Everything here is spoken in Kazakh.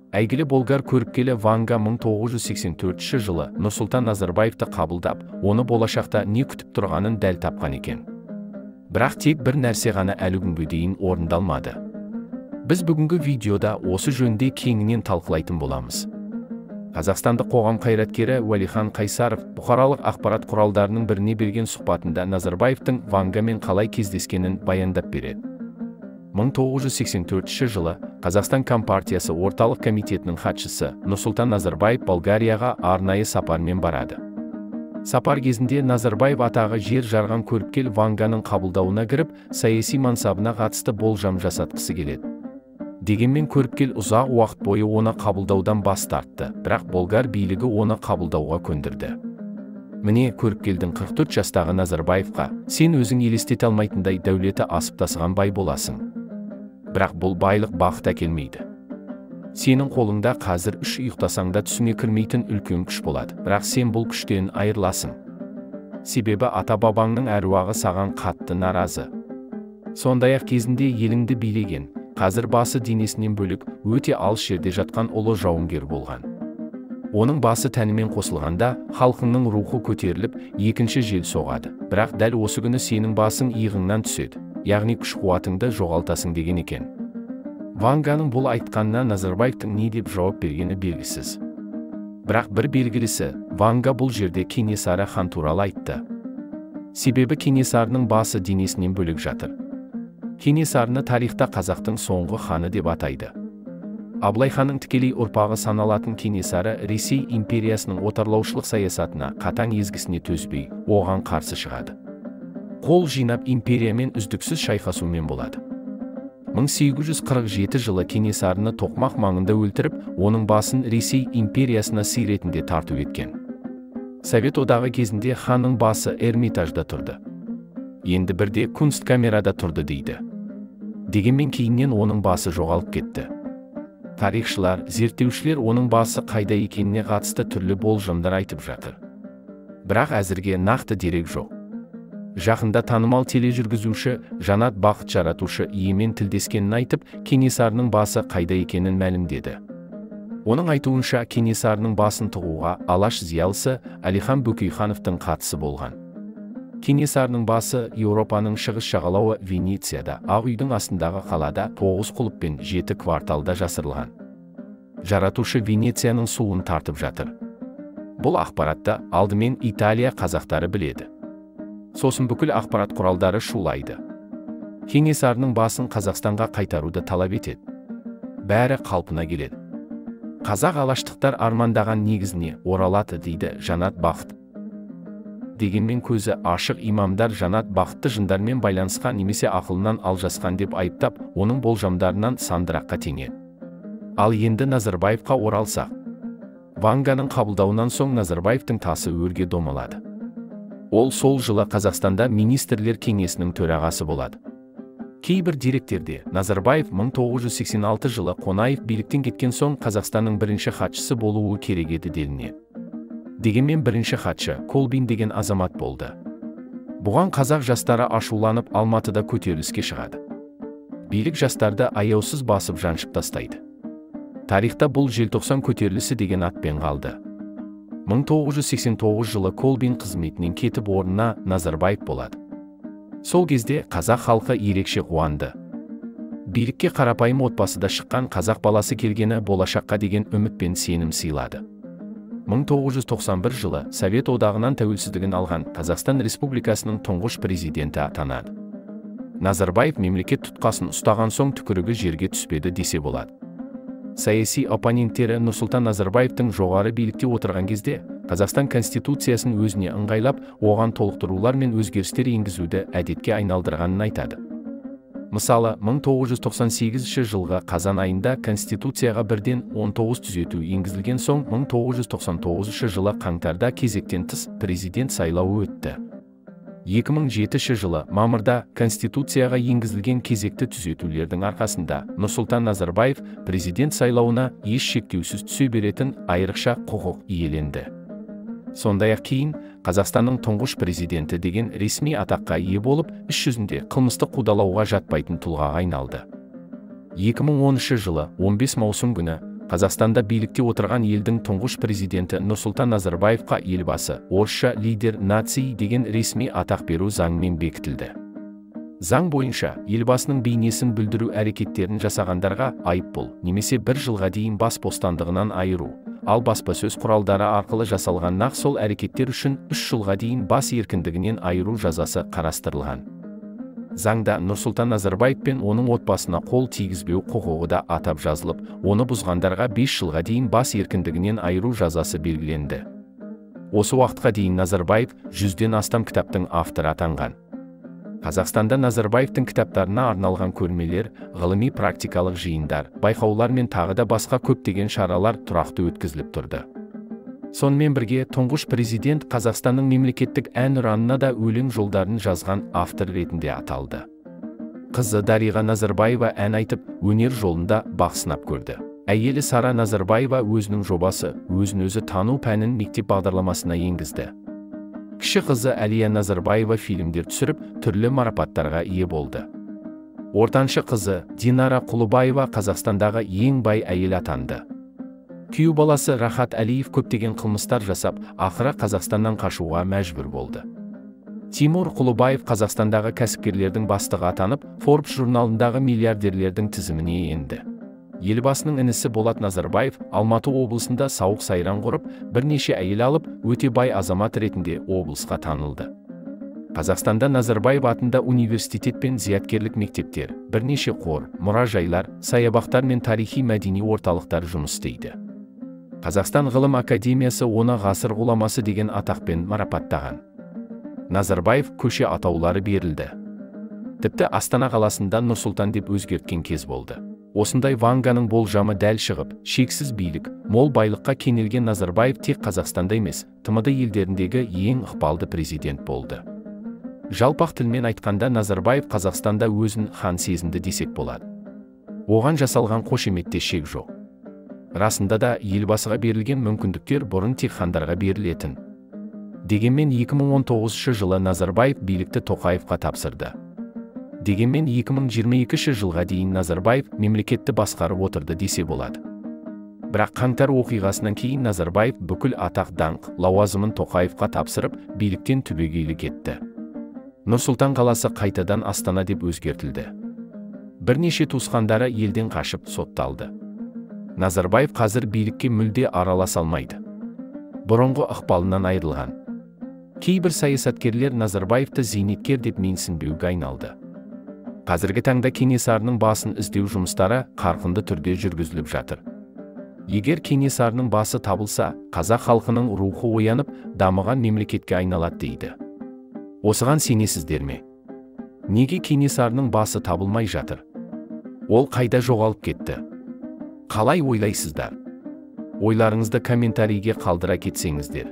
Әйгілі болгар көріпкелі Ванга 1984 жылы Нұрсұлтан Назарбаевты қабылдап, оны болашақта не күтіп тұрғанын дәл тапқан екен. Бірақ тек бір нәрсе ғана әлі күнге дейін орындалмады. Біз бүгінгі видеода осы жөнде кеңінен талқылайтын боламыз. Қазақстандық қоғам қайраткері Уәлихан Қайсаров бұқаралық ақпарат құралдарының біріне берген сұхбатында Назарбаевтың Вангамен қалай кездескенін баяндап береді. 1984 жылы Қазақстан Компартиясы орталық комитетінің хатшысы Нұрсұлтан Назарбаев Болгарияға арнайы сапармен барады. Сапар кезінде Назарбаев атағы жер жарған көріпкел Ванганың қабылдауына кіріп, саяси мансабына қатысты болжам жасатқысы келеді. Дегенмен көріпкел ұзақ уақыт бойы оны қабылдаудан бас тартты, бірақ болгар билігі оны қабылдауға көндірді. Міне көріпкелдің 44 жастағы Назарбаевқа, сен өзің елестете алмайтындай дәулеті асып тасыған бай боласың. Бірақ бұл байлық бақыт әкелмейді. Сенің қолыңда қазір үш ұйықтасаң да түсіңе кірмейтін үлкен күш болады, бірақ сен бұл күштен айырыласың. Себебі ата-бабаңның әруағы саған қатты наразы. Сондай-ақ кезінде еліңді билеген, қазір басы денесінен бөлек өте алыс жерде жатқан ұлы жауынгер болған. Оның басы тәнімен қосылғанда, халқыңның рухы көтеріліп, екінші жел соғады. Бірақ дәл осы күні сенің басың иығыңнан түседі, яғни күш-қуатыңды жоғалтасың деген екен. Ванганың бұл айтқанына Назарбаевтың не деп жауап бергені белгісіз. Бірақ бір белгілісі, Ванга бұл жерде Кенесары хан туралы айтты. Себебі Кенесарының басы денесінен бөлек жатыр. Кенесарыны тарихта қазақтың соңғы ханы деп атайды. Абылай ханның тікелей ұрпағы саналатын Кенесары Ресей империясының отарлаушылық саясатына, қатаң езгісіне төзбей, оған қарсы шығады. Қол жинап империямен үздіксіз шайқасумен болады. 1847 жылы Кенесарыны Тоқмақ маңында өлтіріп, оның басын Ресей империясына сый ретінде тарту еткен. Совет одағы кезінде ханның басы Эрмитажда тұрды. Енді бірде Кунсткамерада тұрды дейді. Дегенмен кейіннен оның басы жоғалып кетті. Тарихшылар, зерттеушілер оның басы қайда екеніне қатысты түрлі болжамдар айтып жатыр. Бірақ әзірге нақты дерек жоқ. Жақында танымал тележүргізуші Жанат Бақыт жаратушы иемен тілдескенін айтып, Кенесарының басы қайда екенін мәлімдеді. Оның айтуынша Кенесарының басын тығуға алаш зиялысы Әлихан Бөкейхановтың қатысы болған. Кенесарының басы Еуропаның шығыс жағалауы Венецияда, Ақ үйдің астындағы қалада 9 құлып пен 7 кварталда жасырылған. Жаратушы Венецияның суын тартып жатыр. Бұл ақпаратты алдымен Италия қазақтары біледі. Сосын бүкіл ақпарат құралдары шулайды. Кенесарының басын Қазақстанға қайтаруды талап етеді. Бәрі қалпына келеді. Қазақ алаштықтар армандаған негізіне оралады дейді Жанат Бақыт. Дегенмен көзі ашық имамдар Жанат Бақытты жындармен байланысқан немесе ақылынан алжасқан деп айыптап, оның болжамдарынан сандыраққа теңеді. Ал енді Назарбаевқа оралсақ. Ванганың қабылдауынан соң Назарбаевтың тасы өрге домалады. Ол сол жылы Қазақстанда министрлер кеңесінің төрағасы болады. Кейбір деректерде Назарбаев 1986 жылы Қонаев биліктен кеткен соң Қазақстанның бірінші хатшысы болуы керек еді делінеді. Дегенмен бірінші хатшы Колбин деген азамат болды. Бұған қазақ жастары ашуланып Алматыда көтеріліске шығады. Билік жастарды аяусыз басып жаншып тастайды. Тарихта бұл желтоқсан көтерілісі деген атпен қалды. 1989 жылы Колбин қызметінен кетіп орнына Назарбаев болады. Сол кезде қазақ халқы ерекше қуанды. Билікке қарапайым отбасыда шыққан қазақ баласы келгені болашаққа деген үміт пен сенім сыйлады. 1991 жылы Совет одағынан тәуелсіздігін алған Қазақстан Республикасының тұңғыш президенті атанады. Назарбаев мемлекет тұтқасын ұстаған соң түкірігі жерге түспеді десе болады. Саяси оппоненттері Нұрсұлтан Назарбаевтың жоғары билікте отырған кезде Қазақстан Конституциясын өзіне ыңғайлап, оған толықтырулар мен өзгерістер енгізуді әдетке айналдырғанын айтады. Мысалы, 1998 жылғы қазан айында Конституцияға бірден 19 түзету енгізілген соң 1999 жылы қаңтарда кезектен тыс президент сайлауы өтті. 2007 жылы мамырда Конституцияға енгізілген кезекті түзетулердің арқасында Нұрсұлтан Назарбаев президент сайлауына еш шектеусіз түсе беретін айрықша құқық иеленді. Сондай-ақ кейін Қазақстанның тұңғыш президенті деген ресми атаққа ие болып, іс жүзінде қылмыстық қудалауға жатпайтын тұлғаға айналды. 2013 жылы 15 маусым күні Қазақстанда билікте отырған елдің тұңғыш президенті Нұрсұлтан Назарбаевқа елбасы, орысша лидер нации деген ресми атақ беру заңмен бекітілді. Заң бойынша, елбасының бейнесін бүлдіру әрекеттерін жасағандарға айыппұл немесе 1 жылға дейін бас бостандығынан айыру, ал баспасөз құралдары арқылы жасалған нақ сол әрекеттер үшін 3 жылға дейін бас еркіндігінен айыру жазасы қарастырылған. Заңда Нұрсұлтан Назарбаев пен оның отбасына қол тигізбеу құқығы да атап жазылып, оны бұзғандарға 5 жылға дейін бас еркіндігінен айыру жазасы белгіленді. Осы уақытқа дейін Назарбаев 100-ден астам кітаптың авторы атанған. Қазақстанда Назарбаевтың кітаптарына арналған көрмелер, ғылыми практикалық жиындар, байқаулар мен тағы да басқа көптеген шаралар тұрақты өткізіліп тұрды. Сонымен бірге, тұңғыш президент Қазақстанның мемлекеттік әнұранына да өлең жолдарын жазған автор ретінде аталды. Қызы Дариға Назарбаева ән айтып, өнер жолында бақ сынап көрді. Әйелі Сара Назарбаева өзінің жобасы, өзін-өзі тану пәнін мектеп бағдарламасына енгізді. Кіші қызы Әлия Назарбаева фильмдер түсіріп, түрлі марапаттарға ие болды. Ортаншы қызы Динара Құлыбаева Қазақстандағы ең бай әйел атанды. Күйеу баласы Рахат Әлиев көптеген қылмыстар жасап, ақыры Қазақстаннан қашуға мәжбүр болды. Тимур Құлыбаев Қазақстандағы кәсіпкерлердің бастығы атанып, Forbes журналындағы миллиардерлердің тізіміне енді. Елбасының інісі Болат Назарбаев Алматы облысында сауық сайран құрып, бірнеше әйел алып, өте бай азамат ретінде облысқа танылды. Қазақстанда Назарбаев атында университет пен зияткерлік мектептер, бірнеше қор, мұражайлар, саябақтар мен тарихи мәдени орталықтар жұмыс істейді. Қазақстан ғылым академиясы оны ғасыр ғұламасы деген атақпен марапаттаған. Назарбаев көше атаулары берілді. Тіпті Астана қаласында Нұрсұлтан деп өзгерткен кез болды. Осындай Ванганың болжамы дәл шығып, шексіз билік, мол байлыққа кенелген Назарбаев тек Қазақстанда емес, ТМД елдеріндегі ең ықпалды президент болды. Жалпақ тілмен айтқанда Назарбаев Қазақстанда өзін хан сезінді десек болады. Оған жасалған қошеметте шек жоқ. Расында да елбасыға берілген мүмкіндіктер бұрын тек хандарға берілетін. Дегенмен 2019 жылы Назарбаев билікті Тоқаевқа тапсырды. Дегенмен 2022 жылға дейін Назарбаев мемлекетті басқарып отырды десе болады. Бірақ қаңтар оқиғасынан кейін Назарбаев бүкіл атақ даңқ лауазымын Тоқаевқа тапсырып, биліктен түбегейлі кетті. Нұрсұлтан қаласы қайтадан Астана деп өзгертілді. Бірнеше туысқандары елден қашып сотталды. Назарбаев қазір билікке мүлде араласа алмайды. Бұрынғы ықпалынан айырылған. Кейбір саясаткерлер Назарбаевты зейнеткер деп менсінбеуге айналды. Қазіргі таңда Кенесарының басын іздеу жұмыстары қарқынды түрде жүргізіліп жатыр. Егер Кенесарының басы табылса, қазақ халқының рухы оянып, дамыған мемлекетке айналады дейді. Осыған сенесіздер ме? Неге Кенесарының басы табылмай жатыр? Ол қайда жоғалып кетті? Қалай ойлайсыздар? Ойларыңызды комментарийге қалдыра кетсеңіздер.